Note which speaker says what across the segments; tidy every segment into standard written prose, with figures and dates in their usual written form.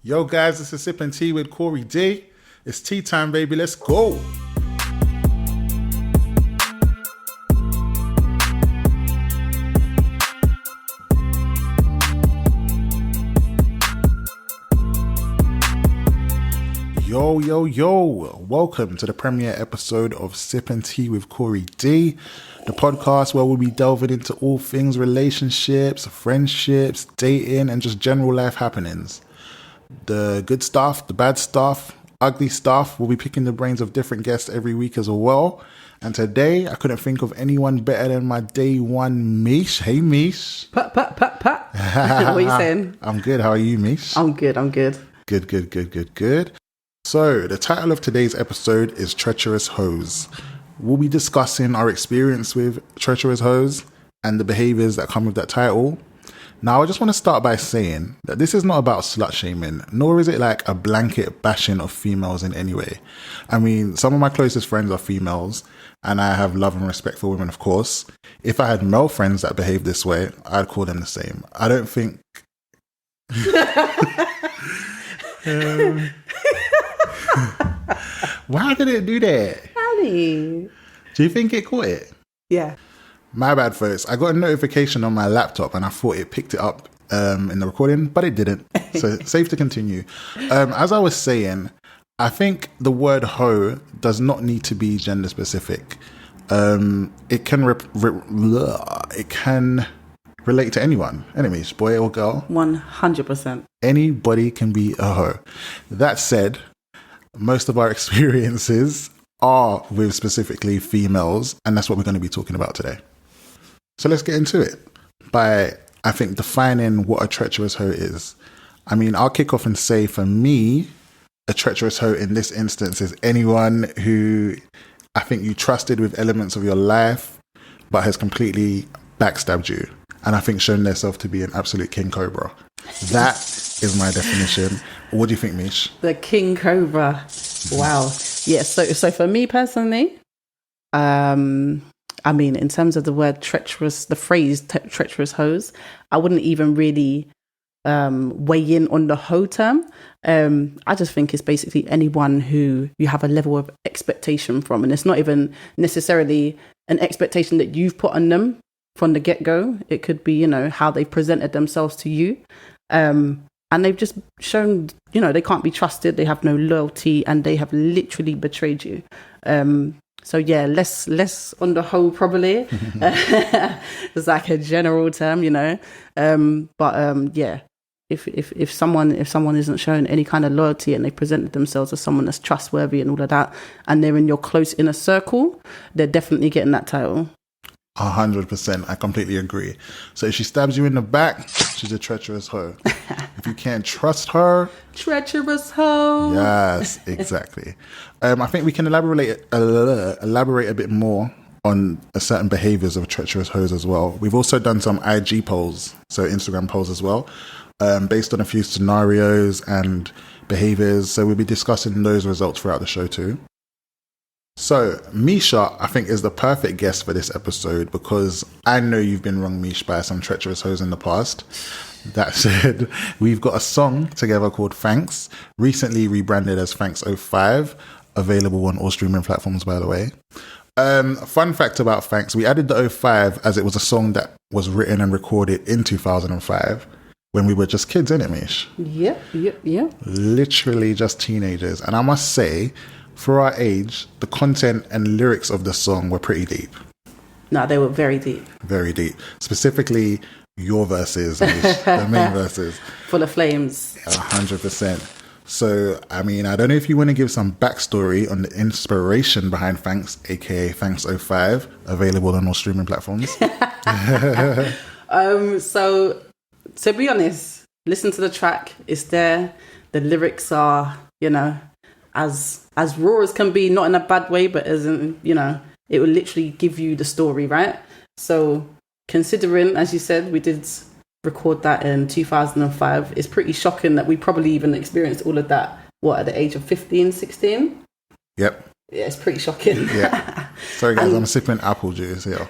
Speaker 1: Yo guys, this is Sipping Tea with Corey D. It's tea time, baby. Let's go. Yo. Welcome to the premiere episode of Sipping Tea with Corey D, the podcast where we'll be delving into all things relationships, friendships, dating, and just general life happenings. The good stuff, the bad stuff, ugly stuff. We'll be picking the brains of different guests every week as well. And today, I couldn't think of anyone better than my day one, Misha. Hey, Misha.
Speaker 2: Pat. What are you saying?
Speaker 1: I'm good. How are you, Misha?
Speaker 2: I'm good.
Speaker 1: Good. So, the title of today's episode is Treacherous Heaux. We'll be discussing our experience with Treacherous Heaux and the behaviors that come with that title. Now, I just want to start by saying that this is not about slut shaming, nor is it like a blanket bashing of females in any way. I mean, some of my closest friends are females, and I have love and respect for women, of course. If I had male friends that behave this way, I'd call them the same. I don't think... Why did it do that?
Speaker 2: Honey.
Speaker 1: Do you think it caught it?
Speaker 2: Yeah.
Speaker 1: My bad, folks. I got a notification on my laptop and I thought it picked it up in the recording, but it didn't. So safe to continue. As I was saying, I think the word hoe does not need to be gender specific. It can it can relate to anyone. Enemies, boy or girl.
Speaker 2: 100%.
Speaker 1: Anybody can be a hoe. That said, most of our experiences are with specifically females, and that's what we're going to be talking about today. So let's get into it by, I think, defining what a treacherous hoe is. I mean, I'll kick off and say, for me, a treacherous hoe in this instance is anyone who I think you trusted with elements of your life, but has completely backstabbed you. And I think shown themselves to be an absolute king cobra. That is my definition. What do you think, Mish?
Speaker 2: The king cobra. Wow. Yeah, so for me personally, I mean, in terms of the word treacherous, the phrase treacherous hoes, I wouldn't even really weigh in on the hoe term. I just think it's basically anyone who you have a level of expectation from. And it's not even necessarily an expectation that you've put on them from the get-go. It could be, how they presented themselves to you. And they've just shown, they can't be trusted. They have no loyalty and they have literally betrayed you. So yeah, less on the whole probably. It's like a general term, yeah, if someone isn't showing any kind of loyalty and they presented themselves as someone that's trustworthy and all of that, and they're in your close inner circle, they're definitely getting that title.
Speaker 1: 100%. I completely agree. So if she stabs you in the back, she's a treacherous hoe. If you can't trust her...
Speaker 2: Treacherous hoe.
Speaker 1: Yes, exactly. I think we can elaborate a bit more on certain behaviors of treacherous hoes as well. We've also done some IG polls, so Instagram polls as well, based on a few scenarios and behaviors. So we'll be discussing those results throughout the show too. So, Misha, I think, is the perfect guest for this episode because I know you've been wrong, Misha, by some treacherous hoes in the past. That said, we've got a song together called Thanks, recently rebranded as Thanks 05, available on all streaming platforms, by the way. Fun fact about Thanks, we added the 05 as it was a song that was written and recorded in 2005 when we were just kids, innit, Mish?
Speaker 2: Yep.
Speaker 1: Literally just teenagers. And I must say, for our age, the content and lyrics of the song were pretty deep.
Speaker 2: No, they were very deep.
Speaker 1: Very deep. Specifically, your verses, the main verses.
Speaker 2: Full of flames.
Speaker 1: 100%. So, I mean, I don't know if you want to give some backstory on the inspiration behind Thanks, aka Thanks 05, available on all streaming platforms.
Speaker 2: So, to be honest, listen to the track. It's there. The lyrics are, as raw as can be, not in a bad way, but as in, it will literally give you the story, right? So considering, as you said, we did record that in 2005, it's pretty shocking that we probably even experienced all of that, at the age of 15, 16?
Speaker 1: Yep.
Speaker 2: Yeah, it's pretty shocking.
Speaker 1: Yeah. Sorry guys, I'm sipping apple juice here.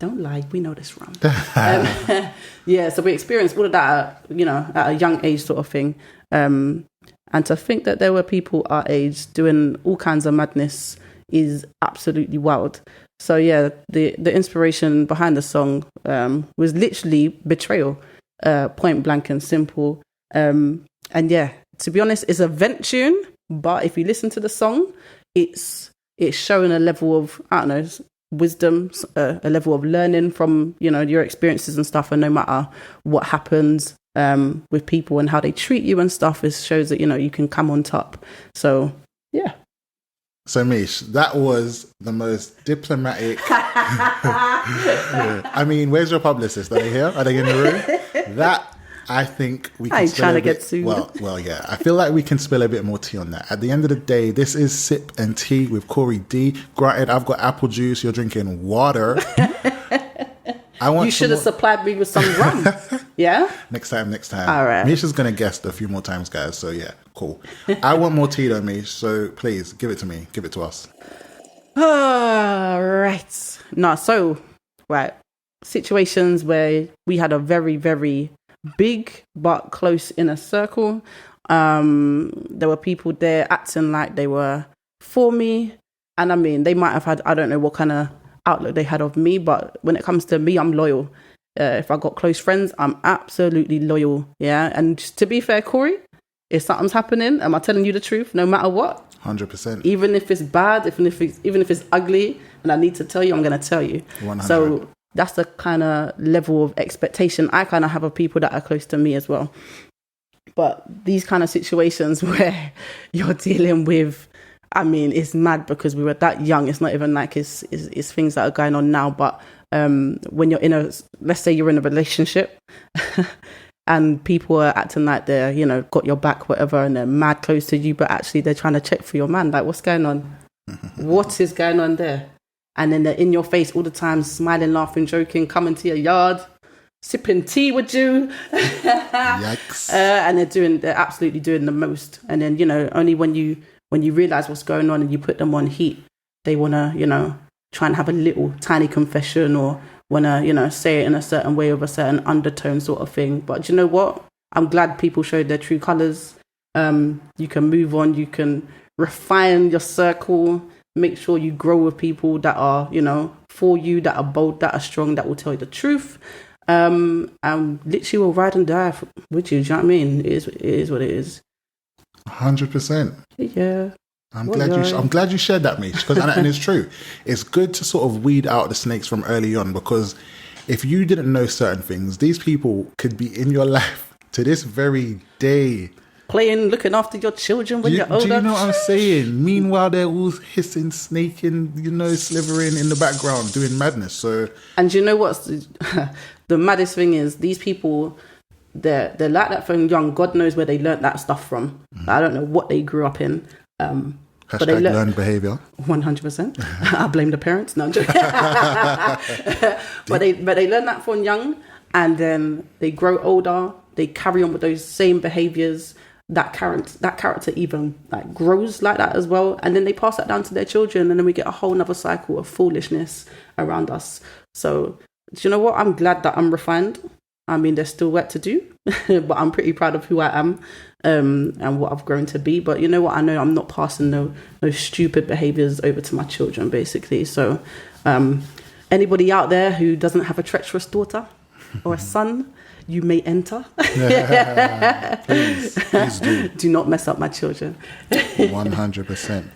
Speaker 2: Don't lie, we know this wrong. Yeah, so we experienced all of that, at a young age sort of thing. And to think that there were people our age doing all kinds of madness is absolutely wild. So yeah, the inspiration behind the song was literally betrayal, point blank and simple. And yeah, to be honest, it's a vent tune, but if you listen to the song, it's showing a level of, I don't know, wisdom, a level of learning from, your experiences and stuff. And no matter what happens with people and how they treat you and stuff, it shows that, you can come on top. So, yeah.
Speaker 1: So, Mish, that was the most diplomatic. I mean, where's your publicist? Are they here? Are they in the room? That, I think we can. I ain't
Speaker 2: trying to get sued.
Speaker 1: Well, yeah. I feel like we can spill a bit more tea on that. At the end of the day, this is Sip and Tea with Corey D. Granted, I've got apple juice. You're drinking water.
Speaker 2: You should have supplied me with some rum. Yeah?
Speaker 1: Next time.
Speaker 2: All right.
Speaker 1: Misha's going to guest a few more times, guys. So, yeah, cool. I want more tea, though, Mish. So, please, give it to me. Give it to us.
Speaker 2: All right. No, so, right. Situations where we had a very, very big but close inner circle. There were people there acting like they were for me. And I mean, they might have had, I don't know what kind of outlook they had of me, but when it comes to me, I'm loyal. If I got close friends, I'm absolutely loyal. Yeah. And to be fair, Corey, if something's happening, am I telling you the truth no matter what?
Speaker 1: 100%.
Speaker 2: Even if it's bad, even if it's ugly and I need to tell you, I'm going to tell you.
Speaker 1: 100.
Speaker 2: So that's the kind of level of expectation I kind of have of people that are close to me as well. But these kind of situations where you're dealing with, I mean, it's mad because we were that young. It's not even like it's things that are going on now. But when you're let's say you're in a relationship and people are acting like they're, got your back, whatever, and they're mad close to you, but actually they're trying to check for your man. Like, what's going on? What is going on there? And then they're in your face all the time, smiling, laughing, joking, coming to your yard, sipping tea with you.
Speaker 1: Yikes.
Speaker 2: And they're absolutely doing the most. And then, only when you realize what's going on and you put them on heat, they want to, try and have a little tiny confession or want to, say it in a certain way with a certain undertone sort of thing. But you know what? I'm glad people showed their true colours. You can move on. You can refine your circle. Make sure you grow with people that are, for you, that are bold, that are strong, that will tell you the truth. And literally will ride and die with you. Do you know what I mean? It is what it is.
Speaker 1: 100%.
Speaker 2: Yeah.
Speaker 1: I'm glad you shared that, Mish, and it's true. It's good to sort of weed out the snakes from early on, because if you didn't know certain things, these people could be in your life to this very day.
Speaker 2: Playing, looking after your children when you're older.
Speaker 1: Do you know what I'm saying? Meanwhile, they're all hissing, snaking, slithering in the background, doing madness. So,
Speaker 2: and you know what's the maddest thing is? These people, they're like that from young. God knows where they learnt that stuff from. Mm-hmm. I don't know what they grew up in.
Speaker 1: But they learned behaviour.
Speaker 2: 100%. I blame the parents. No, I'm joking. but they learn that from young, and then they grow older. They carry on with those same behaviours. That character even like grows like that as well, and then they pass that down to their children, and then we get a whole nother cycle of foolishness around us. So, do you know what? I'm glad that I'm refined. I mean, there's still work to do, but I'm pretty proud of who I am and what I've grown to be. But you know what? I know I'm not passing no stupid behaviours over to my children, basically. So, anybody out there who doesn't have a treacherous daughter or a son, you may enter.
Speaker 1: Please do.
Speaker 2: Do not mess up my children.
Speaker 1: 100%.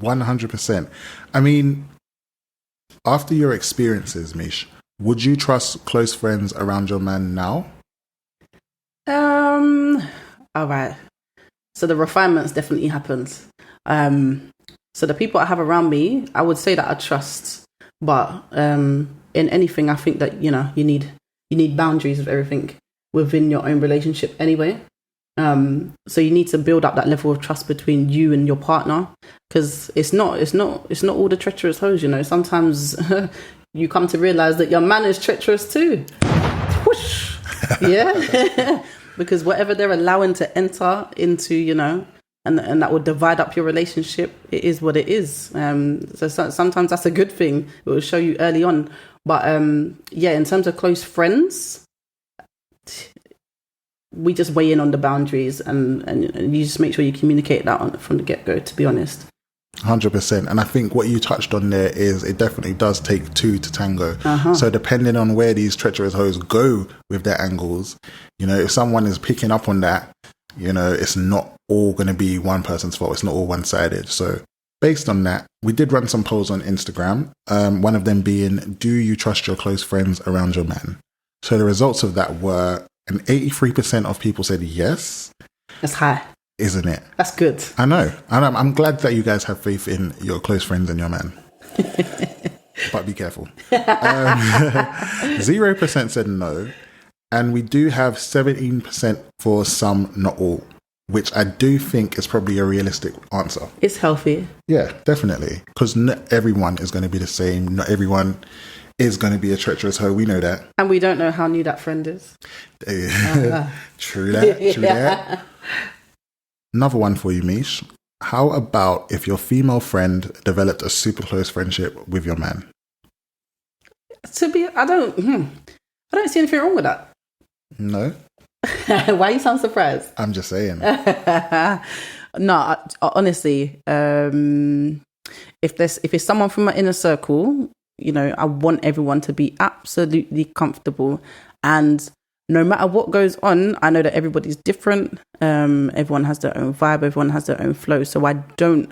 Speaker 1: 100%. I mean, after your experiences, Mish, would you trust close friends around your man now?
Speaker 2: All right. So the refinements definitely happened. So the people I have around me, I would say that I trust. But in anything, I think that, you need boundaries of everything within your own relationship anyway. So you need to build up that level of trust between you and your partner, because it's not all the treacherous hoes. Sometimes you come to realize that your man is treacherous too. Whoosh. Yeah. Because whatever they're allowing to enter into, and that will divide up your relationship, it is what it is. So sometimes that's a good thing. It will show you early on. But yeah, in terms of close friends, we just weigh in on the boundaries, and you just make sure you communicate that from the get-go, to be honest.
Speaker 1: 100%. And I think what you touched on there is it definitely does take two to tango. So depending on where these treacherous hoes go with their angles, you know, if someone is picking up on that, you know, it's not all going to be one person's fault. It's not all one-sided. So based on that, we did run some polls on Instagram. One of them being, do you trust your close friends around your man? So the results of that were an 83% of people said yes.
Speaker 2: That's high.
Speaker 1: Isn't it?
Speaker 2: That's good.
Speaker 1: I know. I'm glad that you guys have faith in your close friends and your man. But be careful. 0% said no. And we do have 17% for some, not all, which I do think is probably a realistic answer.
Speaker 2: It's healthy.
Speaker 1: Yeah, definitely. Because not everyone is going to be the same. Not everyone is going to be a treacherous hoe. We know that.
Speaker 2: And we don't know how new that friend is.
Speaker 1: True that. Another one for you, Mish. How about if your female friend developed a super close friendship with your man?
Speaker 2: I don't see anything wrong with that.
Speaker 1: No.
Speaker 2: Why you sound surprised?
Speaker 1: I'm just saying.
Speaker 2: No, honestly, if it's someone from my inner circle, you know, I want everyone to be absolutely comfortable, and no matter what goes on, I know that everybody's different. Everyone has their own vibe. Everyone has their own flow. So I don't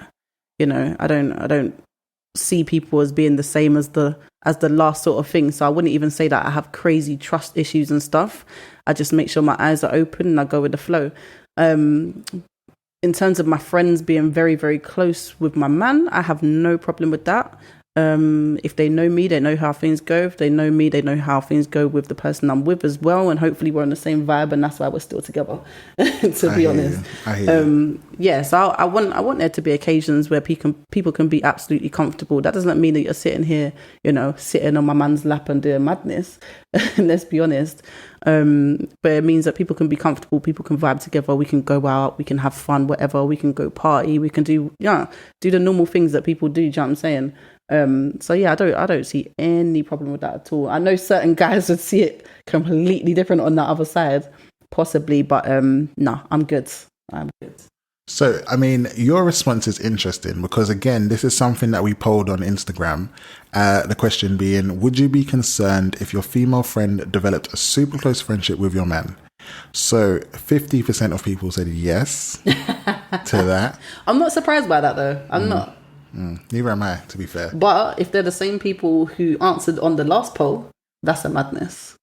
Speaker 2: see people as being the same as the last sort of thing. So I wouldn't even say that I have crazy trust issues and stuff. I just make sure my eyes are open and I go with the flow. In terms of my friends being very, very close with my man, I have no problem with that. If they know me, they know how things go. If they know me, they know how things go with the person I'm with as well. And hopefully we're on the same vibe, and that's why we're still together, to be honest.
Speaker 1: I hear you.
Speaker 2: Yeah, so I want there to be occasions where people can be absolutely comfortable. That doesn't mean that you're sitting here, you know, sitting on my man's lap and doing madness. Let's be honest. But it means that people can be comfortable, people can vibe together, we can go out, we can have fun, whatever, we can go party, we can do the normal things that people do, you know what I'm saying? So yeah, I don't see any problem with that at all. I know certain guys would see it completely different on that other side, possibly, but no, I'm good.
Speaker 1: So, I mean, your response is interesting because, again, this is something that we polled on Instagram. The question being, would you be concerned if your female friend developed a super close friendship with your man? So 50% of people said yes to that.
Speaker 2: I'm not surprised by that, though. I'm not.
Speaker 1: Neither am I, to be fair.
Speaker 2: But if they're the same people who answered on the last poll, that's a madness.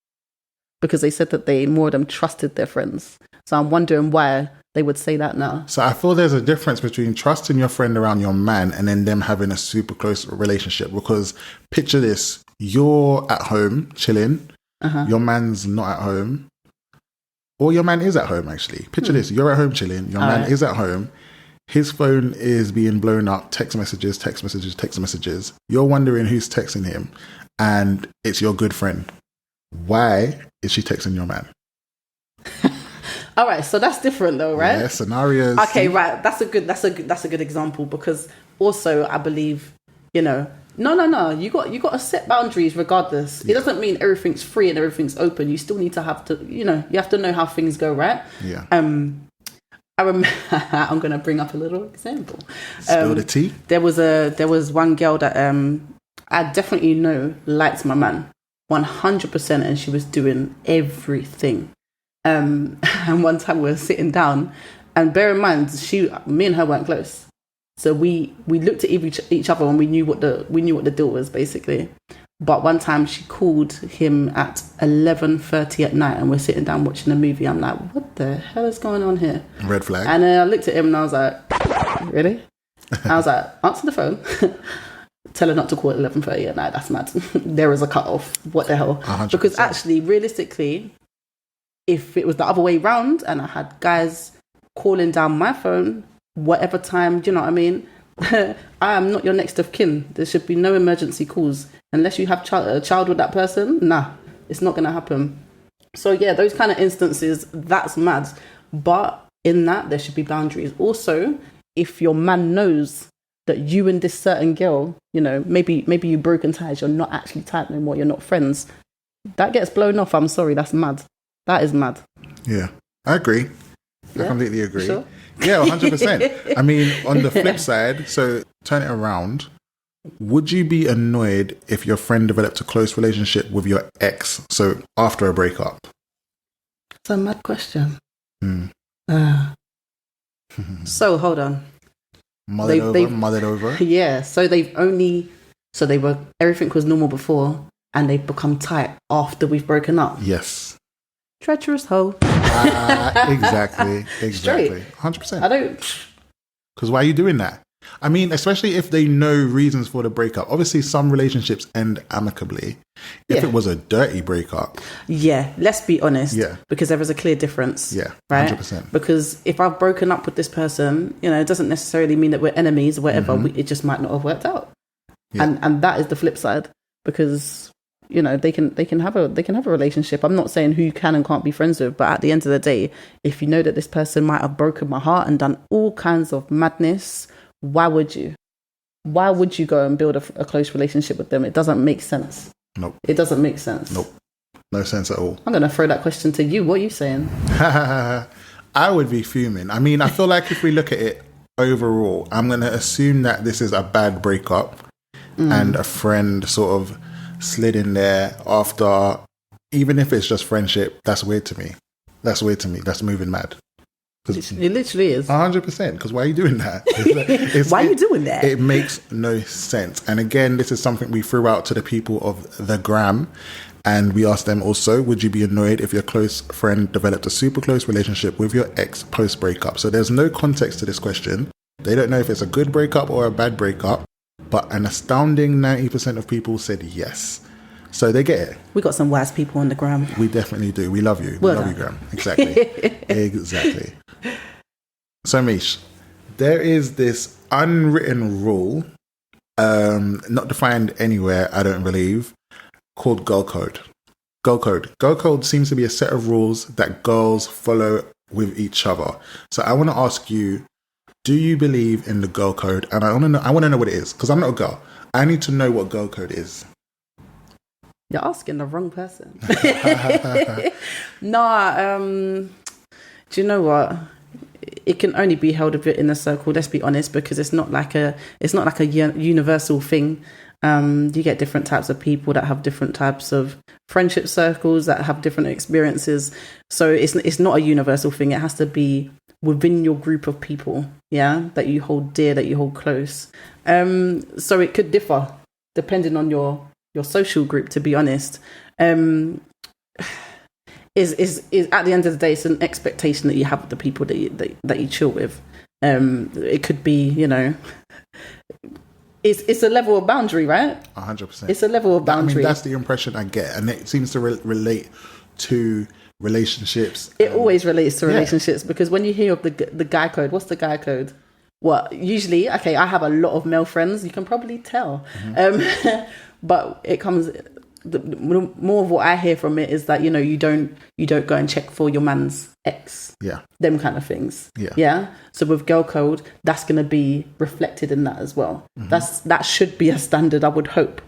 Speaker 2: Because they said that more of them trusted their friends. So I'm wondering why they would say that now.
Speaker 1: So I feel there's a difference between trusting your friend around your man and then them having a super close relationship. Because picture this, you're at home chilling, your man's not at home, or your man is at home actually. Picture this, you're at home chilling, your man is at home, his phone is being blown up, text messages. You're wondering who's texting him, and it's your good friend. Why is she texting your man?
Speaker 2: All right, so that's different though, right?
Speaker 1: Yeah, scenarios.
Speaker 2: Okay, right. That's a good example, because also I believe, you know, no. You got to set boundaries regardless. It doesn't mean everything's free and everything's open. You still need to have to, you know, you have to know how things go, right?
Speaker 1: Yeah.
Speaker 2: I remember. I'm going to bring up a little example.
Speaker 1: Spill the tea.
Speaker 2: There was one girl that I definitely know liked my man 100%, and she was doing everything. And one time we were sitting down, and bear in mind, me and her weren't close, so we looked at each other and we knew what the deal was basically. But one time she called him at 11:30 at night, and we're sitting down watching a movie. I'm like, what the hell is going on here?
Speaker 1: Red flag.
Speaker 2: And then I looked at him and I was like, really? I was like, answer the phone. Tell her not to call at 11:30 at night. That's mad. There is a cutoff. What the hell?
Speaker 1: 100%.
Speaker 2: Because actually, realistically, if it was the other way round and I had guys calling down my phone, whatever time, do you know what I mean? I am not your next of kin. There should be no emergency calls. Unless you have a child with that person, nah, it's not going to happen. So yeah, those kind of instances, that's mad. But in that, there should be boundaries. Also, if your man knows that you and this certain girl, you know, maybe you broken ties, you're not actually tight anymore, you're not friends. That gets blown off. I'm sorry, that's mad. That is mad.
Speaker 1: Yeah, I agree.
Speaker 2: Yeah?
Speaker 1: I completely agree.
Speaker 2: Sure?
Speaker 1: Yeah, 100%. I mean, on the flip side, so turn it around. Would you be annoyed if your friend developed a close relationship with your ex, so after a breakup?
Speaker 2: It's a mad question. So, hold on.
Speaker 1: Mothered over.
Speaker 2: Yeah, so everything was normal before, and they've become tight after we've broken up.
Speaker 1: Yes.
Speaker 2: Treacherous Heaux.
Speaker 1: Exactly.
Speaker 2: Straight.
Speaker 1: 100%.
Speaker 2: I don't...
Speaker 1: Because why are you doing that? I mean, especially if they know reasons for the breakup. Obviously, some relationships end amicably. If it was a dirty breakup.
Speaker 2: Yeah, let's be honest.
Speaker 1: Yeah.
Speaker 2: Because there is a clear difference.
Speaker 1: Yeah,
Speaker 2: right?
Speaker 1: 100%.
Speaker 2: Because if I've broken up with this person, you know, it doesn't necessarily mean that we're enemies or whatever. It just might not have worked out. Yeah. And that is the flip side. Because, you know, they can have a relationship. I'm not saying who you can and can't be friends with, but at the end of the day, if you know that this person might have broken my heart and done all kinds of madness, why would you? Why would you go and build a close relationship with them? It doesn't make sense.
Speaker 1: Nope.
Speaker 2: It doesn't make sense.
Speaker 1: Nope. No sense at all.
Speaker 2: I'm going to throw that question to you. What are you saying?
Speaker 1: I would be fuming. I mean, I feel like if we look at it overall, I'm going to assume that this is a bad breakup and a friend sort of slid in there after, even if it's just friendship, that's weird to me. That's moving mad.
Speaker 2: It literally is.
Speaker 1: 100%. Because why are you doing that?
Speaker 2: Why are you doing that?
Speaker 1: It makes no sense. And again, this is something we threw out to the people of the gram. And we asked them also, would you be annoyed if your close friend developed a super close relationship with your ex post breakup? So there's no context to this question. They don't know if it's a good breakup or a bad breakup. But an astounding 90% of people said yes. So they get it.
Speaker 2: We got some wise people on the gram.
Speaker 1: We definitely do. We love you. We love you, Gram. Exactly. Exactly. So, Mish, there is this unwritten rule, not defined anywhere, I don't believe, called girl code. Girl code. Girl code seems to be a set of rules that girls follow with each other. So I want to ask you, do you believe in the girl code? And I want to know what it is, because I'm not a girl. I need to know what girl code is.
Speaker 2: You're asking the wrong person. Nah, do you know what? It can only be held a bit in a circle. Let's be honest, because it's not like a universal thing. You get different types of people that have different types of friendship circles that have different experiences. So it's not a universal thing. It has to be within your group of people, yeah, that you hold dear, that you hold close. So it could differ depending on your social group, to be honest. Is at the end of the day, it's an expectation that you have with the people that you chill with. It could be, you know, it's a level of boundary, right?
Speaker 1: 100%.
Speaker 2: It's a level of boundary.
Speaker 1: I mean, that's the impression I get, and it seems to relate to relationships.
Speaker 2: It always relates to relationships, because when you hear of the guy code, what's the guy code? Well, usually, okay, I have a lot of male friends. You can probably tell. But it comes, more of what I hear from it is that, you know, you don't go and check for your man's ex. Yeah. Them kind of things. Yeah. Yeah. So with girl code, that's going to be reflected in that as well. That should be a standard, I would hope.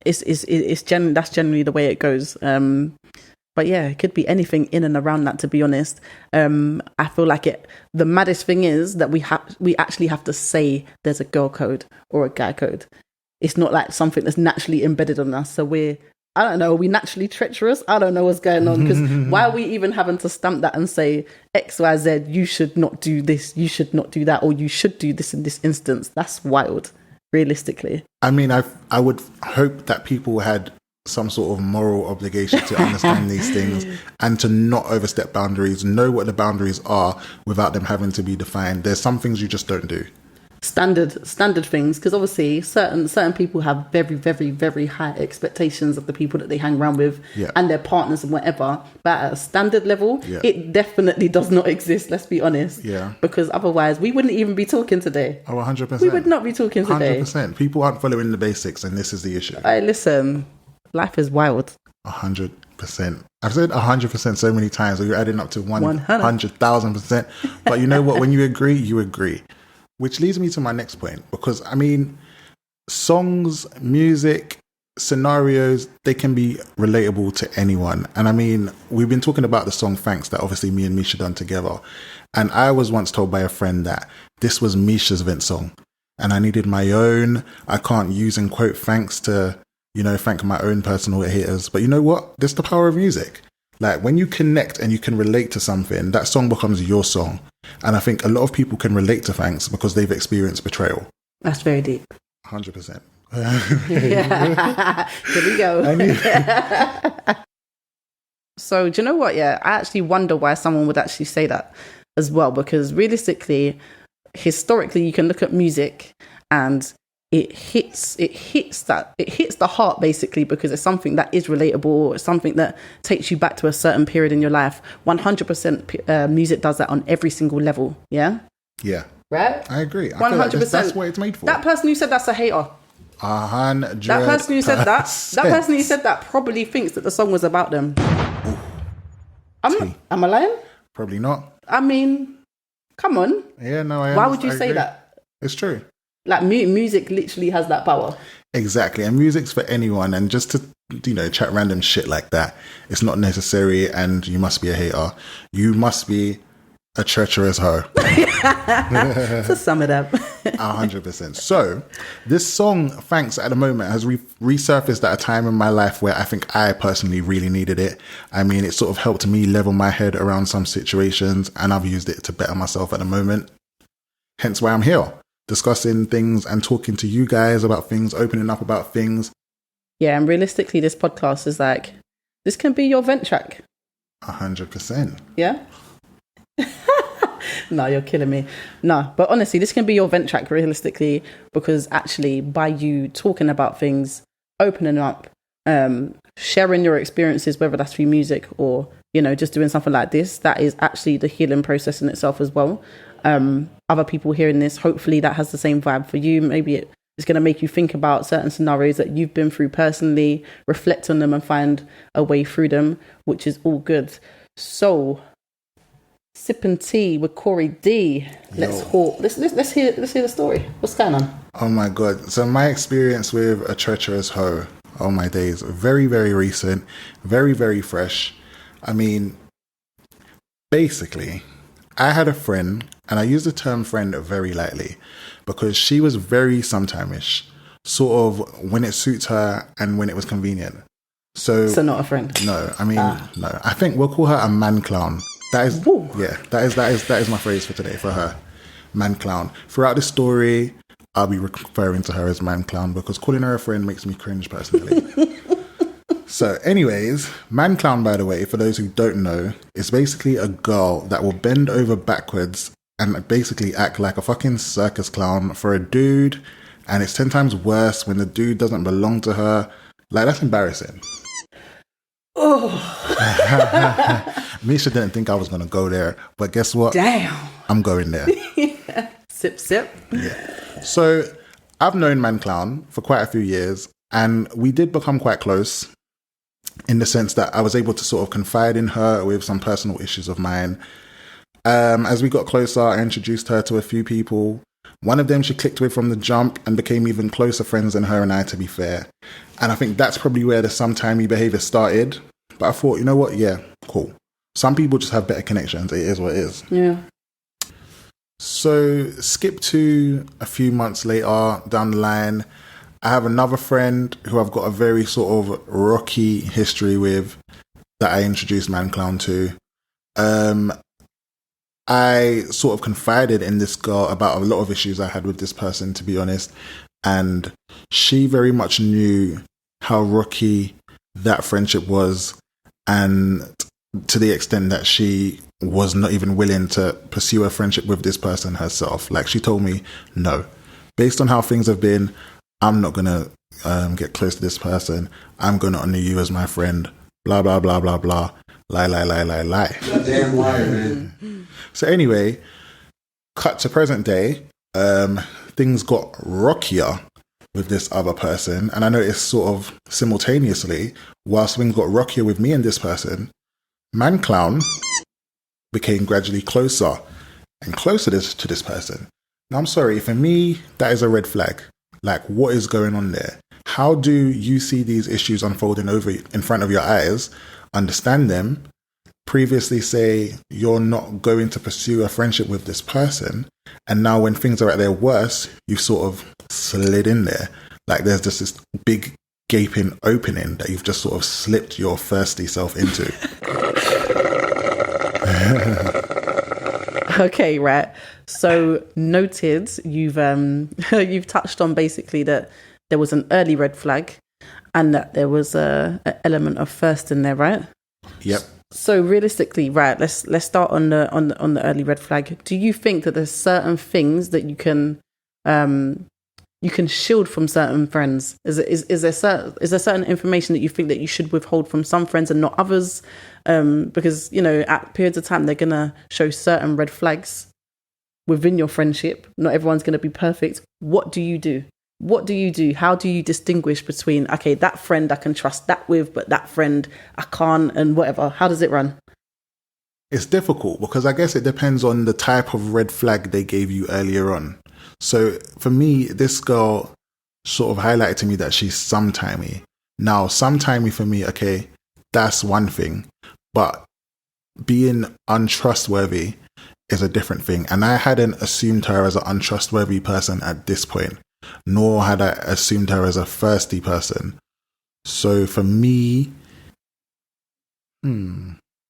Speaker 2: That's generally the way it goes. But yeah, it could be anything in and around that, to be honest. I feel like the maddest thing is that we actually have to say there's a girl code or a guy code. It's not like something that's naturally embedded on us. So I don't know, are we naturally treacherous? I don't know what's going on. Because why are we even having to stamp that and say, X, Y, Z, you should not do this, you should not do that, or you should do this in this instance? That's wild, realistically. I mean, I would hope that people had some sort of moral obligation to understand these things and to not overstep boundaries, know what the boundaries are without them having to be defined. There's some things you just don't do. Standard things, because obviously certain people have very, very, very high expectations of the people that they hang around with and their partners and whatever. But at a standard level, it definitely does not exist, let's be honest. Yeah. Because otherwise, we wouldn't even be talking today. Oh, 100%. We would not be talking today. 100%. People aren't following the basics, and this is the issue. Listen, life is wild. 100%. I've said 100% so many times, so you're adding up to 100,000%. But you know what? When you agree, you agree.
Speaker 1: Which leads me to my next point, because I mean, songs, music, scenarios, they can be relatable to anyone. And I mean, we've been talking about the song Thanks that obviously me and Misha done together. And I was once told by a friend that this was Misha's Vint song. And I needed my own. I can't use and quote thanks to, you know, thank my own personal haters. But you know what? This is the power of music. Like when you connect and you can relate to something, that song becomes your song. And I think a lot of people can relate to Thanks because they've experienced betrayal.
Speaker 2: That's very deep.
Speaker 1: 100%.
Speaker 2: Yeah. Here we go. So do you know what? Yeah, I actually wonder why someone would actually say that as well, because realistically, historically, you can look at music and it hits the heart basically, because it's something that is relatable. It's something that takes you back to a certain period in your life. 100% music does that on every single level. Yeah.
Speaker 1: Yeah.
Speaker 2: Right.
Speaker 1: I agree.
Speaker 2: 100%.
Speaker 1: That's what it's made for.
Speaker 2: That person who said that's a hater.
Speaker 1: 100%.
Speaker 2: That person who said that probably thinks that the song was about them. Am I lying?
Speaker 1: Probably not.
Speaker 2: I mean, come on.
Speaker 1: Yeah, no,
Speaker 2: Why would you say that?
Speaker 1: It's true.
Speaker 2: Like music literally has that power.
Speaker 1: Exactly. And music's for anyone. And just to, you know, chat random shit like that, it's not necessary. And you must be a hater. You must be a treacherous hoe.
Speaker 2: To sum it up.
Speaker 1: 100%. So this song, Thanks, at the moment has resurfaced at a time in my life where I think I personally really needed it. I mean, it sort of helped me level my head around some situations, and I've used it to better myself at the moment. Hence why I'm here, discussing things and talking to you guys about things, opening up about things.
Speaker 2: Yeah, and realistically, this podcast is like, this can be your vent track.
Speaker 1: 100%.
Speaker 2: Yeah? No, you're killing me. No, but honestly, this can be your vent track realistically, because actually by you talking about things, opening up, sharing your experiences, whether that's through music or, you know, just doing something like this, that is actually the healing process in itself as well. Other people hearing this, hopefully that has the same vibe for you. Maybe it's going to make you think about certain scenarios that you've been through personally, reflect on them and find a way through them, which is all good. So, sipping tea with Corey D. Let's hear the story. What's going on?
Speaker 1: Oh my god! So my experience with a treacherous hoe, oh my days, very very recent, very very fresh. I mean, basically, I had a friend, and I use the term friend very lightly, because she was very sometime-ish, sort of when it suits her and when it was convenient. So
Speaker 2: not a friend.
Speaker 1: No, I mean no. I think we'll call her a man clown. That is, yeah, that is my phrase for today, for her. Man clown. Throughout the story, I'll be referring to her as man clown, because calling her a friend makes me cringe personally. So anyways, man clown, by the way, for those who don't know, is basically a girl that will bend over backwards and basically act like a fucking circus clown for a dude. And it's 10 times worse when the dude doesn't belong to her. Like, that's embarrassing.
Speaker 2: Oh.
Speaker 1: Misha didn't think I was going to go there, but guess what?
Speaker 2: Damn.
Speaker 1: I'm going there.
Speaker 2: Yeah. Sip, sip.
Speaker 1: Yeah. So I've known Man Clown for quite a few years, and we did become quite close in the sense that I was able to sort of confide in her with some personal issues of mine. As we got closer, I introduced her to a few people. One of them she clicked with from the jump and became even closer friends than her and I, to be fair. And I think that's probably where the sometimey behavior started. But I thought, you know what? Yeah, cool. Some people just have better connections. It is what it is.
Speaker 2: Yeah.
Speaker 1: So skip to a few months later down the line. I have another friend who I've got a very sort of rocky history with that I introduced Man Clown to. I sort of confided in this girl about a lot of issues I had with this person, to be honest. And she very much knew how rocky that friendship was, and to the extent that she was not even willing to pursue a friendship with this person herself. Like, she told me, no, based on how things have been, I'm not going to get close to this person. I'm going to honor you as my friend. Blah, blah, blah, blah, blah. Lie, lie, lie, lie, lie.
Speaker 3: Damn liar, man.
Speaker 1: So anyway, cut to present day, things got rockier with this other person. And I noticed sort of simultaneously, whilst things got rockier with me and this person, Man Clown became gradually closer and closer to this person. I'm sorry, for me, that is a red flag. Like, what is going on there? How do you see these issues unfolding over in front of your eyes, understand them, previously say you're not going to pursue a friendship with this person, and now when things are at their worst, you sort of slid in there. Like, there's just this big gaping opening that you've just sort of slipped your thirsty self into.
Speaker 2: Okay, right. So noted, you've you've touched on basically that there was an early red flag and that there was a element of thirst in there, right?
Speaker 1: Yep.
Speaker 2: So realistically, right, let's start on the early red flag. Do you think that there's certain things that you can shield from certain friends? Is there certain information that you think that you should withhold from some friends and not others? Because, you know, at periods of time, they're going to show certain red flags within your friendship. Not everyone's going to be perfect. What do you do? What do you do? How do you distinguish between, okay, that friend I can trust that with, but that friend I can't, and whatever? How does it run?
Speaker 1: It's difficult because I guess it depends on the type of red flag they gave you earlier on. So for me, this girl sort of highlighted to me that she's sometimey. Now, sometimey for me, okay, that's one thing. But being untrustworthy is a different thing. And I hadn't assumed her as an untrustworthy person at this point, nor had I assumed her as a thirsty person. So for me,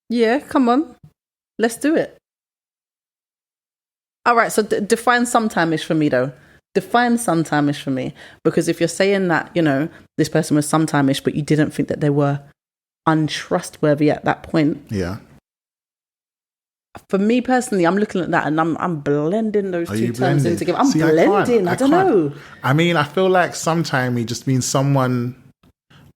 Speaker 2: Yeah, come on. Let's do it. All right, so define sometime-ish for me, though. Define sometime-ish for me. Because if you're saying that, you know, this person was sometime-ish, but you didn't think that they were untrustworthy at that point.
Speaker 1: yeah.
Speaker 2: For me personally, I'm looking at that and I'm blending those two terms in together. I'm
Speaker 1: See,
Speaker 2: blending. I don't know.
Speaker 1: I mean, I feel like sometime it just means someone,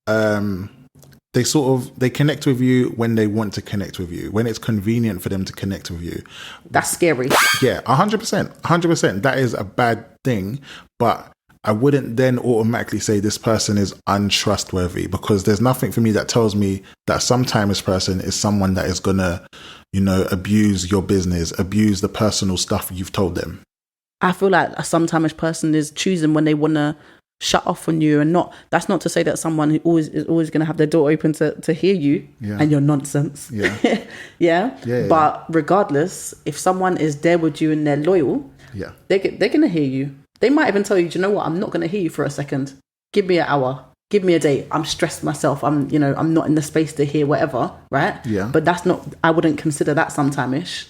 Speaker 1: they connect with you when they want to connect with you, when it's convenient for them to connect with you.
Speaker 2: That's scary.
Speaker 1: Yeah, 100%. 100%. That is a bad thing. But I wouldn't then automatically say this person is untrustworthy, because there's nothing for me that tells me that sometime this person is someone that is going to, you know, abuse your business, abuse the personal stuff you've told them.
Speaker 2: I feel like a sometime-ish person is choosing when they want to shut off on you, and that's not to say that someone who is always going to have their door open to hear you and your nonsense.
Speaker 1: Yeah.
Speaker 2: yeah. But regardless, if someone is there with you and they're loyal, they're going to hear you. They might even tell you, do you know what? I'm not going to hear you for a second. Give me an hour. Give me a day. I'm stressed myself. I'm not in the space to hear whatever, right?
Speaker 1: Yeah.
Speaker 2: But that's not, I wouldn't consider that sometime-ish.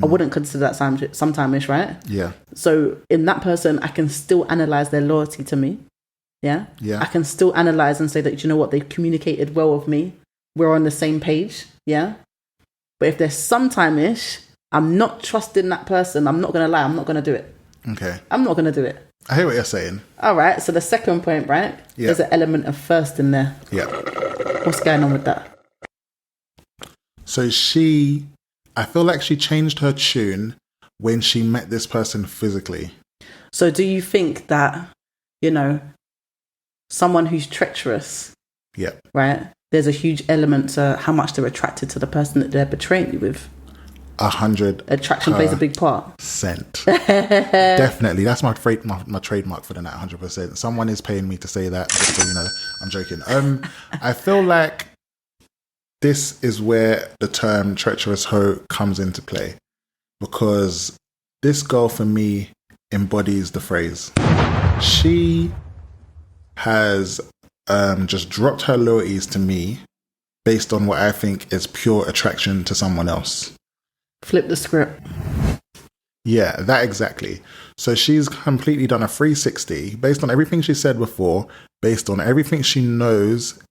Speaker 2: I wouldn't consider that sometime-ish, right?
Speaker 1: Yeah.
Speaker 2: So in that person, I can still analyze their loyalty to me. Yeah.
Speaker 1: Yeah.
Speaker 2: I can still analyze and say that, you know what? They've communicated well with me. We're on the same page. Yeah. But if there's sometime-ish, I'm not trusting that person. I'm not going to lie. I'm not going to do it.
Speaker 1: Okay.
Speaker 2: I'm not going to do it.
Speaker 1: I hear what you're saying.
Speaker 2: All right. So the second point, right?
Speaker 1: Yeah.
Speaker 2: There's an element of thirst in there.
Speaker 1: Yeah.
Speaker 2: What's going on with that?
Speaker 1: So I feel like she changed her tune when she met this person physically.
Speaker 2: So do you think that, you know, someone who's treacherous, right? There's a huge element to how much they're attracted to the person that they're betraying you with.
Speaker 1: 100%.
Speaker 2: Attraction plays a big part.
Speaker 1: Definitely. That's my trademark for the night, 100%. Someone is paying me to say that, just so you know. I'm joking. I feel like this is where the term treacherous hoe comes into play, because this girl for me embodies the phrase. She has just dropped her loyalties to me based on what I think is pure attraction to someone else.
Speaker 2: Flip the script.
Speaker 1: Yeah, that exactly. So she's completely done a 360 based on everything she said before, based on everything she knows.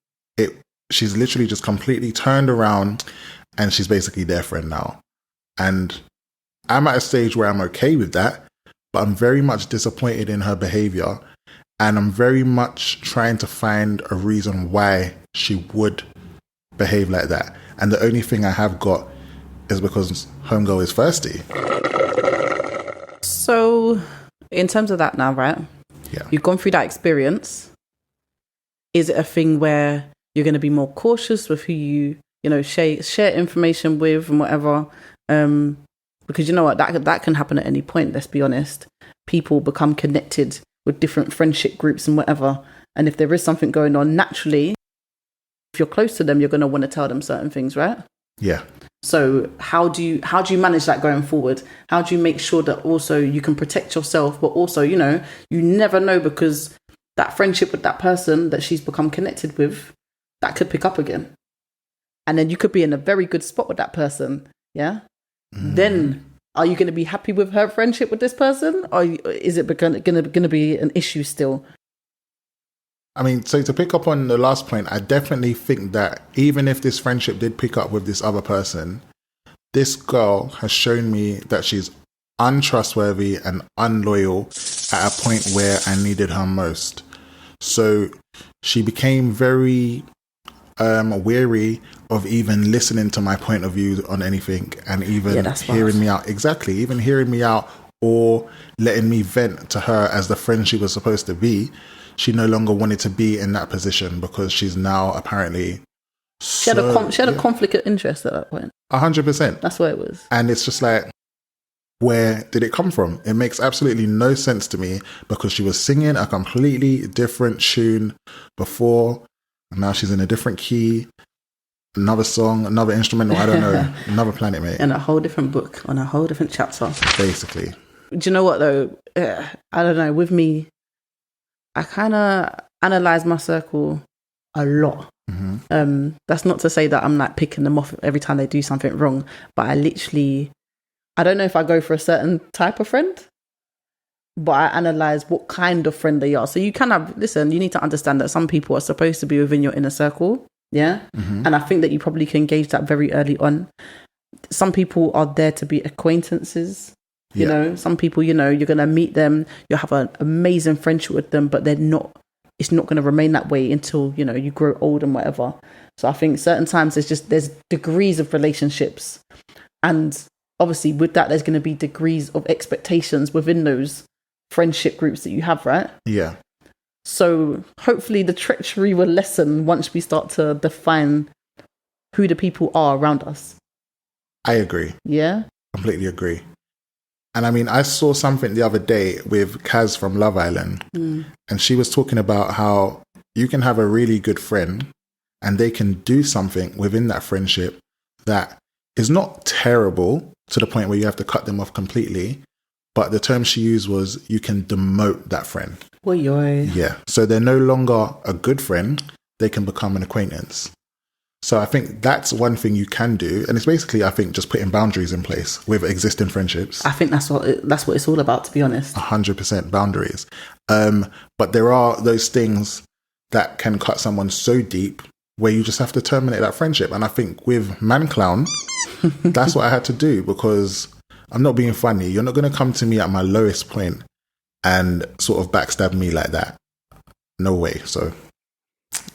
Speaker 1: She's literally just completely turned around and she's basically their friend now. And I'm at a stage where I'm okay with that, but I'm very much disappointed in her behavior. And I'm very much trying to find a reason why she would behave like that. And the only thing I have got is because homegirl is thirsty.
Speaker 2: So, in terms of that now, right?
Speaker 1: Yeah.
Speaker 2: You've gone through that experience. Is it a thing where you're going to be more cautious with who you share information with and whatever? Because you know what, that can happen at any point, let's be honest. People become connected with different friendship groups and whatever. And if there is something going on, naturally, if you're close to them, you're going to want to tell them certain things, right?
Speaker 1: Yeah.
Speaker 2: So how do you manage that going forward? How do you make sure that also you can protect yourself, but also, you know, you never know, because that friendship with that person that she's become connected with, that could pick up again. And then you could be in a very good spot with that person, yeah? Then are you going to be happy with her friendship with this person, or is it going to be an issue still?
Speaker 1: I mean, so to pick up on the last point, I definitely think that even if this friendship did pick up with this other person, this girl has shown me that she's untrustworthy and unloyal at a point where I needed her most. So she became very weary of even listening to my point of view on anything, and even hearing me out. Exactly. Even hearing me out or letting me vent to her as the friend she was supposed to be. She no longer wanted to be in that position because she's now apparently...
Speaker 2: She had a conflict of interest at that point.
Speaker 1: 100%.
Speaker 2: That's what it was.
Speaker 1: And it's just like, where did it come from? It makes absolutely no sense to me, because she was singing a completely different tune before, and now she's in a different key, another song, another instrumental, I don't know, another planet, mate.
Speaker 2: And a whole different book on a whole different chapter. Basically. Do you know what, though? I don't know. With me, I kind of analyze my circle a lot. That's not to say that I'm like picking them off every time they do something wrong, but I don't know if I go for a certain type of friend, but I analyze what kind of friend they are. So you you need to understand that some people are supposed to be within your inner circle. Yeah. And I think that you probably can gauge that very early on. Some people are there to be acquaintances. You know, some people, you know, you're going to meet them, you'll have an amazing friendship with them, but it's not going to remain that way until, you know, you grow old and whatever. So I think certain times there's degrees of relationships. And obviously with that, there's going to be degrees of expectations within those friendship groups that you have, right?
Speaker 1: Yeah.
Speaker 2: So hopefully the treachery will lessen once we start to define who the people are around us.
Speaker 1: I agree.
Speaker 2: Yeah?
Speaker 1: Completely agree. And I mean, I saw something the other day with Kaz from Love Island, and she was talking about how you can have a really good friend and they can do something within that friendship that is not terrible to the point where you have to cut them off completely. But the term she used was, you can demote that friend. Yeah. So they're no longer a good friend. They can become an acquaintance. So I think that's one thing you can do. And it's basically, I think, just putting boundaries in place with existing friendships.
Speaker 2: I think that's what it's all about, to be honest.
Speaker 1: 100% boundaries. But there are those things that can cut someone so deep where you just have to terminate that friendship. And I think with Man Clown, that's what I had to do, because I'm not being funny. You're not going to come to me at my lowest point and sort of backstab me like that. No way. So...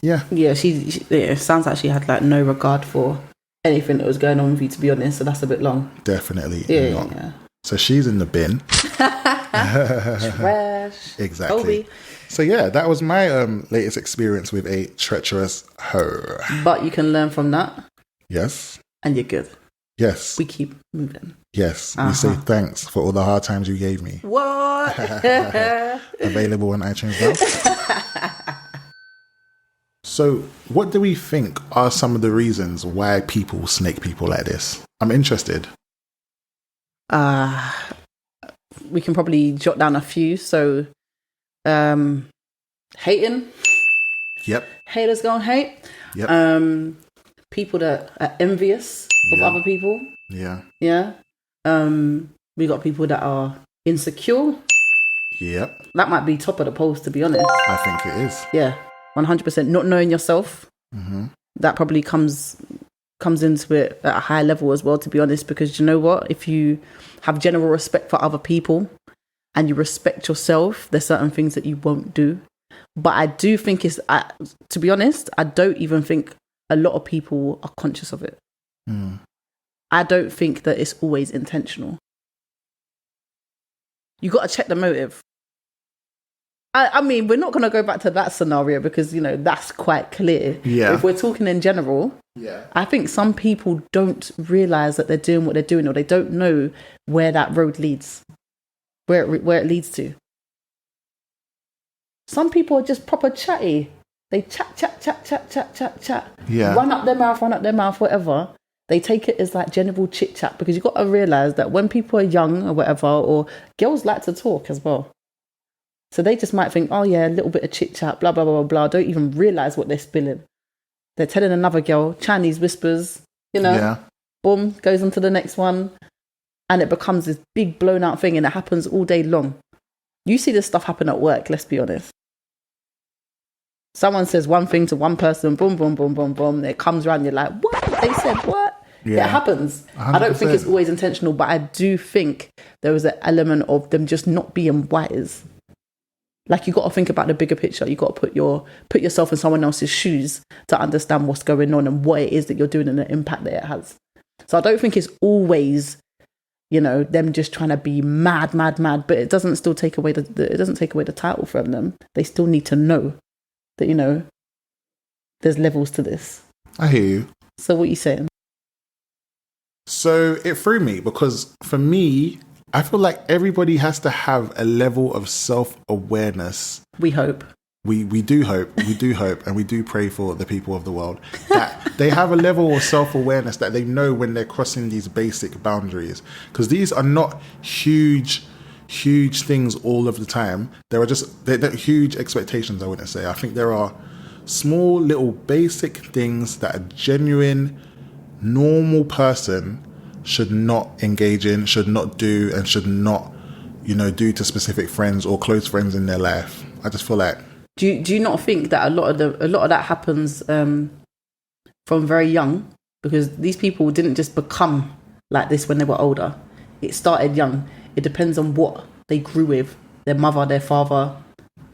Speaker 1: Yeah.
Speaker 2: It sounds like she had like no regard for anything that was going on with you, to be honest. So that's a bit long.
Speaker 1: Definitely not.
Speaker 2: Yeah.
Speaker 1: So she's in the bin.
Speaker 2: Trash.
Speaker 1: Exactly. So yeah, that was my latest experience with a treacherous hoe.
Speaker 2: But you can learn from that.
Speaker 1: Yes.
Speaker 2: And you're good.
Speaker 1: Yes.
Speaker 2: We keep moving.
Speaker 1: Yes. We say thanks for all the hard times you gave me.
Speaker 2: What?
Speaker 1: Available on iTunes now. So what do we think are some of the reasons why people snake people like this? I'm interested.
Speaker 2: We can probably jot down a few. So, hating.
Speaker 1: Yep.
Speaker 2: Haters gonna hate.
Speaker 1: Yep.
Speaker 2: People that are envious of other people.
Speaker 1: Yeah.
Speaker 2: Yeah. We got people that are insecure.
Speaker 1: Yep.
Speaker 2: That might be top of the polls, to be honest.
Speaker 1: I think it is.
Speaker 2: Yeah. 100%. Not knowing yourself. That probably comes into it at a high level as well, to be honest, because you know what? If you have general respect for other people and you respect yourself, there's certain things that you won't do. But I do think to be honest, I don't even think a lot of people are conscious of it. I don't think that it's always intentional. You got to check the motive. I mean, we're not going to go back to that scenario because, you know, that's quite clear.
Speaker 1: Yeah.
Speaker 2: If we're talking in general,
Speaker 1: Yeah.
Speaker 2: I think some people don't realize that they're doing what they're doing, or they don't know where that road leads, where it leads to. Some people are just proper chatty. They chat.
Speaker 1: Yeah.
Speaker 2: Run up their mouth, whatever. They take it as like general chit chat, because you've got to realize that when people are young or whatever, or girls like to talk as well. So they just might think, oh yeah, a little bit of chit chat, blah, blah, blah, blah, don't even realize what they're spilling. They're telling another girl, Chinese whispers,
Speaker 1: Yeah.
Speaker 2: boom, goes on to the next one. And it becomes this big blown out thing, and it happens all day long. You see this stuff happen at work, let's be honest. Someone says one thing to one person, boom, boom, boom, boom, boom. It comes around, you're like, what? They said what?
Speaker 1: Yeah.
Speaker 2: It happens.
Speaker 1: 100%.
Speaker 2: I don't think it's always intentional, but I do think there was an element of them just not being wise. Like, you got to think about the bigger picture. You got to put yourself in someone else's shoes to understand what's going on and what it is that you're doing and the impact that it has. So I don't think it's always, them just trying to be mad, but it doesn't still take away it doesn't take away the title from them. They still need to know that, there's levels to this.
Speaker 1: I hear you.
Speaker 2: So what are you saying?
Speaker 1: So it threw me, because for me, I feel like everybody has to have a level of self-awareness.
Speaker 2: We hope.
Speaker 1: We do hope, and we do pray for the people of the world that they have a level of self-awareness, that they know when they're crossing these basic boundaries. Because these are not huge things all of the time. They're huge expectations, I wouldn't say. I think there are small little basic things that a genuine, normal person should not engage in, should not do, and should not, do to specific friends or close friends in their life. I just feel like.
Speaker 2: Do you not think that a lot of that happens from very young? Because these people didn't just become like this when they were older. It started young. It depends on what they grew with, their mother, their father,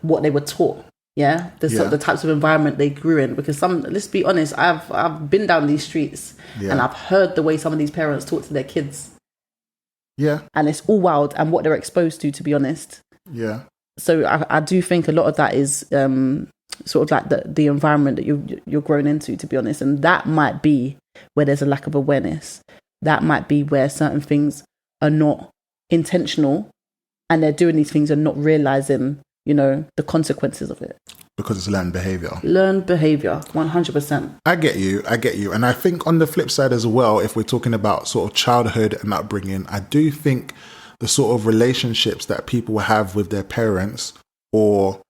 Speaker 2: what they were taught. Yeah, the types of environment they grew in. Because let's be honest, I've been down these streets and I've heard the way some of these parents talk to their kids.
Speaker 1: Yeah,
Speaker 2: and it's all wild, and what they're exposed to be honest.
Speaker 1: Yeah.
Speaker 2: So I do think a lot of that is sort of like the environment that you're grown into, to be honest. And that might be where there's a lack of awareness. That might be where certain things are not intentional, and they're doing these things and not realizing, the consequences of it.
Speaker 1: Because it's learned behavior.
Speaker 2: 100%.
Speaker 1: I get you. And I think on the flip side as well, if we're talking about sort of childhood and upbringing, I do think the sort of relationships that people have with their parents, or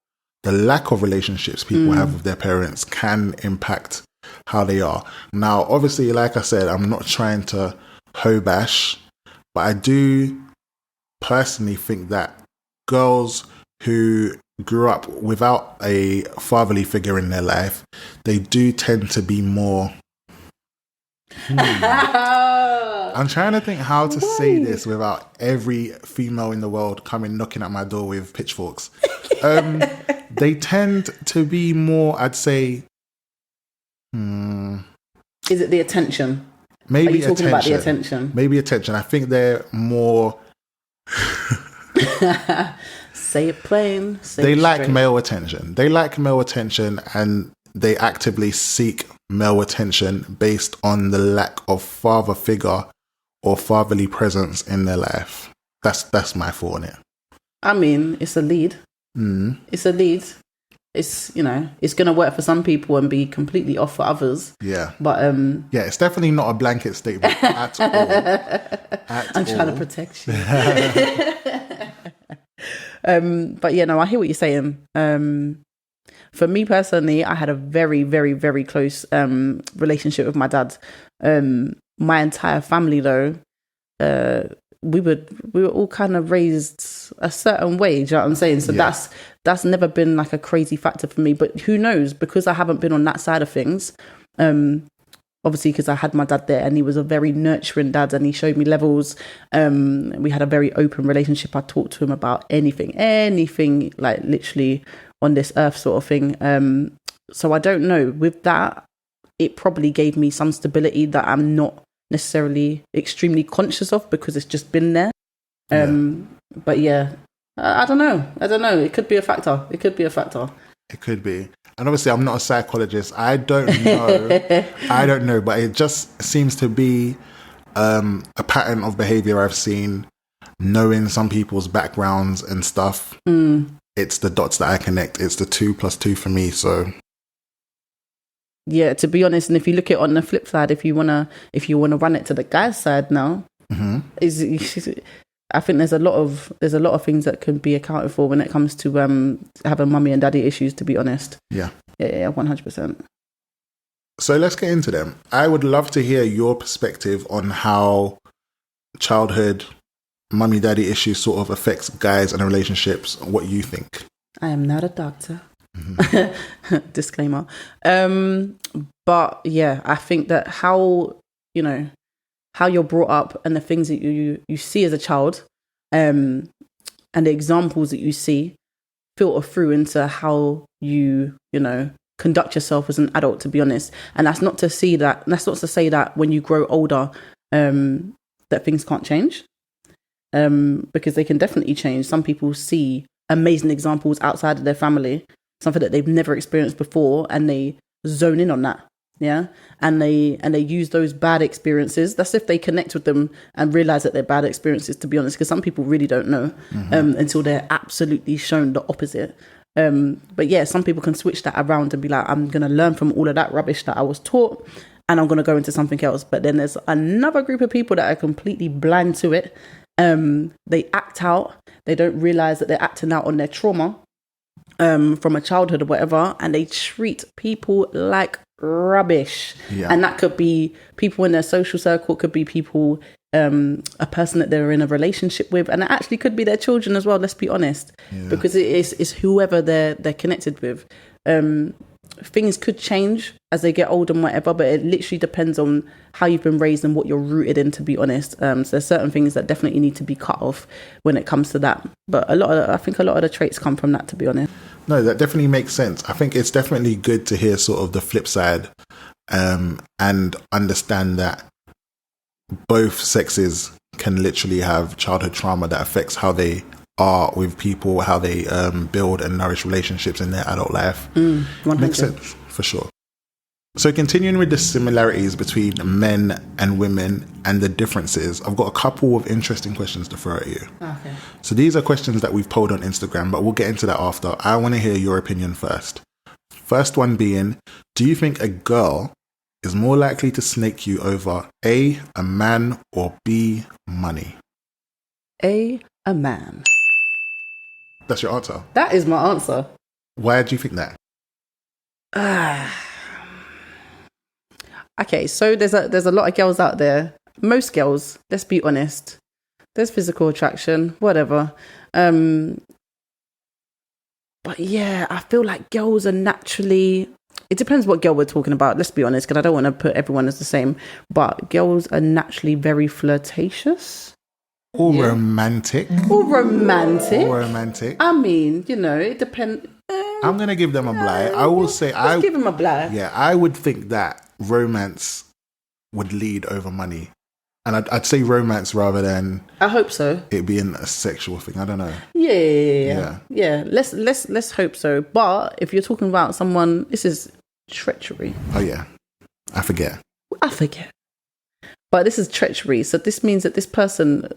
Speaker 1: the lack of relationships people have with their parents, can impact how they are. Now, obviously, like I said, I'm not trying to hoe bash, but I do personally think that girls who grew up without a fatherly figure in their life, they do tend to be more... I'm trying to think how to say this without every female in the world coming knocking at my door with pitchforks. They tend to be more, I'd say...
Speaker 2: Is it the attention?
Speaker 1: Maybe
Speaker 2: Are you talking
Speaker 1: attention.
Speaker 2: about the attention?
Speaker 1: Maybe attention. I think they're more...
Speaker 2: Say it plain.
Speaker 1: They like male attention. And they actively seek male attention based on the lack of father figure or fatherly presence in their life. That's my thought on it.
Speaker 2: I mean, it's a lead. It's a lead. It's, it's going to work for some people and be completely off for others.
Speaker 1: Yeah.
Speaker 2: But
Speaker 1: yeah, it's definitely not a blanket statement at all.
Speaker 2: I'm trying to protect you. But yeah, no, I hear what you're saying. For me personally, I had a very, very, very close relationship with my dad. My entire family, though, we were all kind of raised a certain way. Do you know what I'm saying? So that's never been like a crazy factor for me. But who knows? Because I haven't been on that side of things. Obviously, because I had my dad there, and he was a very nurturing dad, and he showed me levels. We had a very open relationship. I talked to him about anything, like literally on this earth sort of thing. So I don't know. With that, it probably gave me some stability that I'm not necessarily extremely conscious of, because it's just been there. But yeah, I don't know. It could be a factor. It could be.
Speaker 1: And obviously, I'm not a psychologist. I don't know, but it just seems to be a pattern of behavior I've seen. Knowing some people's backgrounds and stuff, it's the dots that I connect. It's the 2 + 2 for me. So,
Speaker 2: yeah, to be honest, and if you look at it on the flip side, if you wanna run it to the guy's side now, I think there's a lot of things that can be accounted for when it comes to having mummy and daddy issues. To be honest, yeah, 100%.
Speaker 1: So let's get into them. I would love to hear your perspective on how childhood mummy daddy issues sort of affects guys and relationships. What you think?
Speaker 2: I am not a doctor. Disclaimer. But yeah, I think that how you're brought up and the things that you see as a child, and the examples that you see filter through into how you conduct yourself as an adult, to be honest. And that's not to say that when you grow older, that things can't change. Because they can definitely change. Some people see amazing examples outside of their family, something that they've never experienced before, and they zone in on that. Yeah. And they use those bad experiences. That's if they connect with them and realize that they're bad experiences, to be honest, because some people really don't know until they're absolutely shown the opposite. But yeah, some people can switch that around and be like, I'm going to learn from all of that rubbish that I was taught, and I'm going to go into something else. But then there's another group of people that are completely blind to it. They act out. They don't realize that they're acting out on their trauma from a childhood or whatever, and they treat people like rubbish. Yeah. And that could be people in their social circle, it could be people, a person that they're in a relationship with, and it actually could be their children as well. Let's be honest, because it's whoever they're connected with. Things could change as they get older and whatever, but it literally depends on how you've been raised and what you're rooted in, to be honest. So there's certain things that definitely need to be cut off when it comes to that. But I think a lot of the traits come from that, to be honest.
Speaker 1: No, that definitely makes sense. I think it's definitely good to hear sort of the flip side, and understand that both sexes can literally have childhood trauma that affects how they are with people, how they build and nourish relationships in their adult life.
Speaker 2: 100.
Speaker 1: Makes sense, for sure. So continuing with the similarities between men and women and the differences, I've got a couple of interesting questions to throw at you.
Speaker 2: Okay.
Speaker 1: So these are questions that we've polled on Instagram, but we'll get into that after. I want to hear your opinion first. First one being, do you think a girl is more likely to snake you over A, a man, or B, money?
Speaker 2: A man.
Speaker 1: That's your answer?
Speaker 2: That is my answer.
Speaker 1: Why do you think that?
Speaker 2: Okay, so there's a lot of girls out there. Most girls, let's be honest, there's physical attraction, whatever. But yeah, I feel like girls are naturally... It depends what girl we're talking about, let's be honest, because I don't want to put everyone as the same. But girls are naturally very flirtatious.
Speaker 1: Or romantic.
Speaker 2: Or romantic.
Speaker 1: Or romantic.
Speaker 2: I mean, it depends.
Speaker 1: I'm going to give them a bly. I will say...
Speaker 2: Let's give them a bly.
Speaker 1: Yeah, I would think that romance would lead over money. And I'd say romance rather than...
Speaker 2: I hope so.
Speaker 1: It being a sexual thing. I don't know.
Speaker 2: Yeah. Let's hope so. But if you're talking about someone... This is treachery.
Speaker 1: Oh, yeah. I forget. But
Speaker 2: this is treachery. So this means that this person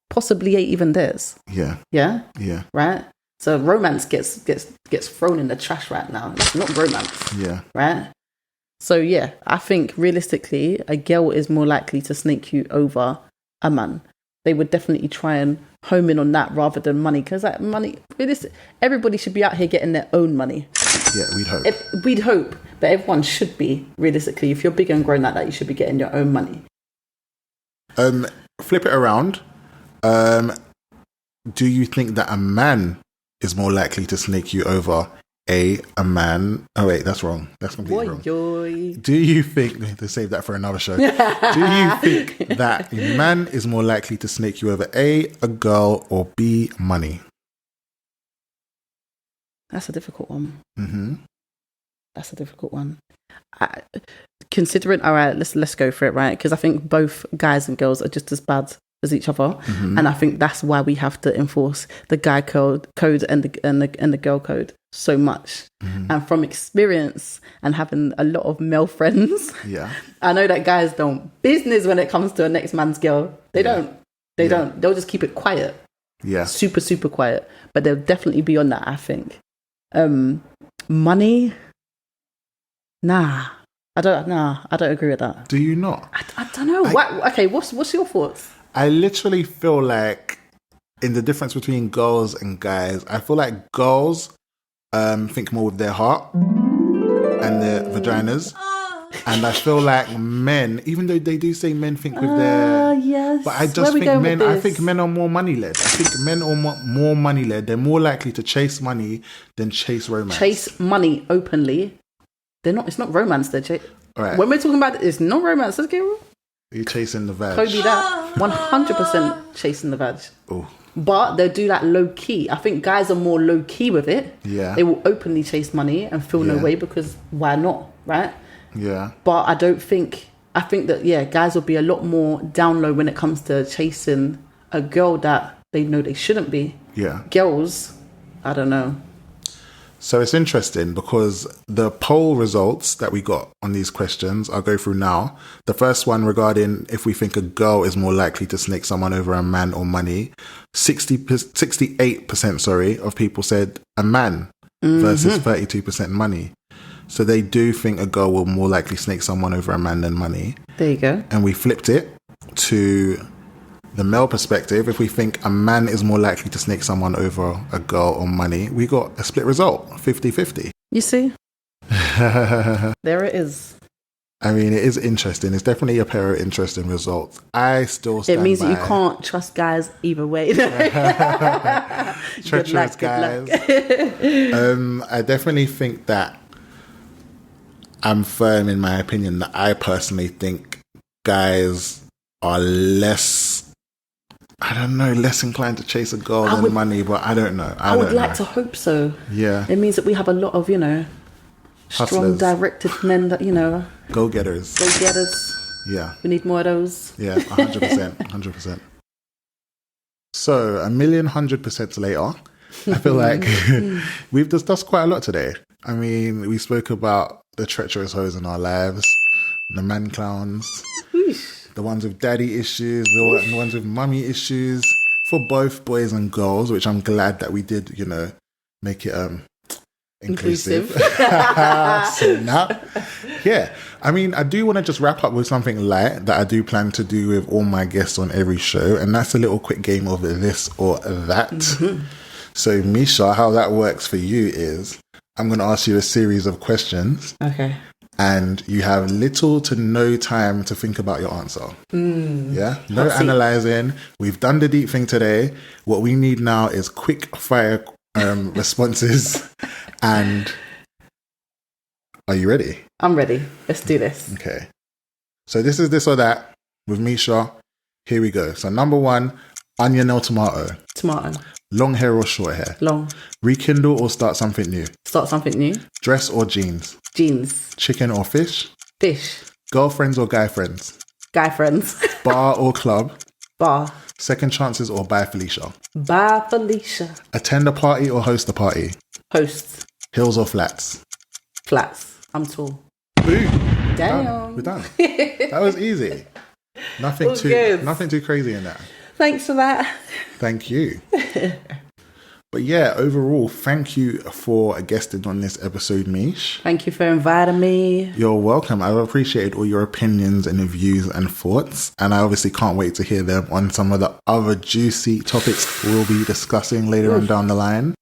Speaker 2: possibly ain't even theirs.
Speaker 1: Yeah.
Speaker 2: Yeah?
Speaker 1: Yeah.
Speaker 2: Right? So romance gets thrown in the trash right now. It's not romance.
Speaker 1: Yeah.
Speaker 2: Right? So yeah, I think realistically, a girl is more likely to snake you over a man. They would definitely try and home in on that rather than money. Because like money, everybody should be out here getting their own money.
Speaker 1: Yeah, we'd hope.
Speaker 2: We'd hope. But everyone should be, realistically. If you're big and grown like that, you should be getting your own money.
Speaker 1: Flip it around. Do you think that a man is more likely to snake you over a man? Oh wait, that's wrong. That's completely wrong. Do you think, to save that for another show, do you think that a man is more likely to snake you over A, a girl, or B, money?
Speaker 2: That's a difficult one.
Speaker 1: Mm-hmm.
Speaker 2: That's a difficult one. Considering, all right, let's go for it, right? Because I think both guys and girls are just as bad as each other, and I think that's why we have to enforce the guy code and the girl code so much. And from experience and having a lot of male friends, I know that guys don't business when it comes to a next man's girl. They don't. They'll just keep it quiet. Super, super quiet. But they'll definitely be on that, I think. Money? Nah. I don't agree with that.
Speaker 1: Do you not?
Speaker 2: I don't know. What's your thoughts?
Speaker 1: I literally feel like in the difference between girls and guys, I feel like girls think more with their heart and their vaginas. And I feel like men, even though they do say men think with their...
Speaker 2: Yes.
Speaker 1: But I just think men are more money-led. I think men are more money-led. They're more likely to chase money than chase romance.
Speaker 2: Chase money openly. They're not. It's not romance.
Speaker 1: Right.
Speaker 2: When we're talking about it, it's not romance. Let's get real.
Speaker 1: You're chasing the vag.
Speaker 2: Kobe that. 100% chasing the vag.
Speaker 1: Oh.
Speaker 2: But they'll do that low key. I think guys are more low key with it.
Speaker 1: Yeah.
Speaker 2: They will openly chase money and feel no way because why not, right?
Speaker 1: Yeah.
Speaker 2: But I think that, guys will be a lot more down low when it comes to chasing a girl that they know they shouldn't be.
Speaker 1: Yeah.
Speaker 2: Girls, I don't know.
Speaker 1: So it's interesting because the poll results that we got on these questions, I'll go through now. The first one regarding if we think a girl is more likely to snake someone over a man or money, 68% of people said a man versus 32% money. So they do think a girl will more likely snake someone over a man than money.
Speaker 2: There you go.
Speaker 1: And we flipped it to the male perspective. If we think a man is more likely to snake someone over a girl or money, we got a split result, 50-50.
Speaker 2: You see? There it is.
Speaker 1: I mean, it is interesting. It's definitely a pair of interesting results. I still stand by.
Speaker 2: It means that you can't trust guys either way.
Speaker 1: Treacherous guys. I definitely think that I'm firm in my opinion that I personally think guys are less inclined to chase a girl than money, but I don't know. I would
Speaker 2: like to hope so.
Speaker 1: Yeah.
Speaker 2: It means that we have a lot of, strong,
Speaker 1: hustlers,
Speaker 2: directed men that,
Speaker 1: go-getters.
Speaker 2: Go-getters.
Speaker 1: Yeah.
Speaker 2: We need more of those.
Speaker 1: Yeah, 100%. 100%. So, 1,100% later, I feel like we've discussed quite a lot today. I mean, we spoke about the treacherous hoes in our lives, the man clowns, the ones with daddy issues, the ones with mummy issues, for both boys and girls, which I'm glad that we did, make it inclusive. So now, yeah. I mean, I do want to just wrap up with something light that I do plan to do with all my guests on every show, and that's a little quick game of this or that. So, Misha, how that works for you is I'm going to ask you a series of questions.
Speaker 2: Okay.
Speaker 1: And you have little to no time to think about your answer. Yeah? No analysing. We've done the deep thing today. What we need now is quick fire responses. And are you ready?
Speaker 2: I'm ready. Let's do this.
Speaker 1: Okay. So this is this or that with Misha. Here we go. So number 1, onion or tomato?
Speaker 2: Tomato.
Speaker 1: Long hair or short hair?
Speaker 2: Long. Rekindle
Speaker 1: or start something new?
Speaker 2: Start something new.
Speaker 1: Dress or jeans?
Speaker 2: Jeans.
Speaker 1: Chicken or fish?
Speaker 2: Fish.
Speaker 1: Girlfriends or guy friends?
Speaker 2: Guy friends.
Speaker 1: Bar or club?
Speaker 2: Bar.
Speaker 1: Second chances or bye Felicia?
Speaker 2: Bye Felicia.
Speaker 1: Attend a party or host a party?
Speaker 2: Host.
Speaker 1: Hills or flats?
Speaker 2: Flats. I'm tall.
Speaker 1: Boom.
Speaker 2: Damn.
Speaker 1: We're done. That was easy. Nothing too crazy in that.
Speaker 2: Thanks for that.
Speaker 1: Thank you. But yeah, overall, thank you for guesting on this episode, Mish.
Speaker 2: Thank you for inviting me.
Speaker 1: You're welcome. I've appreciated all your opinions and views and thoughts, and I obviously can't wait to hear them on some of the other juicy topics we'll be discussing later on down the line.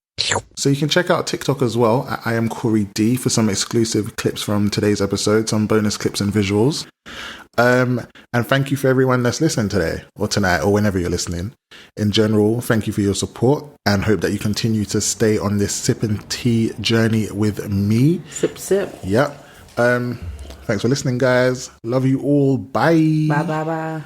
Speaker 1: So you can check out TikTok as well at I am Corey D for some exclusive clips from today's episode, some bonus clips and visuals. And thank you for everyone that's listening today or tonight or whenever you're listening. In general, thank you for your support and hope that you continue to stay on this sip and tea journey with me.
Speaker 2: Sip, sip.
Speaker 1: Yep. Thanks for listening, guys. Love you all. Bye.
Speaker 2: Bye, bye, bye.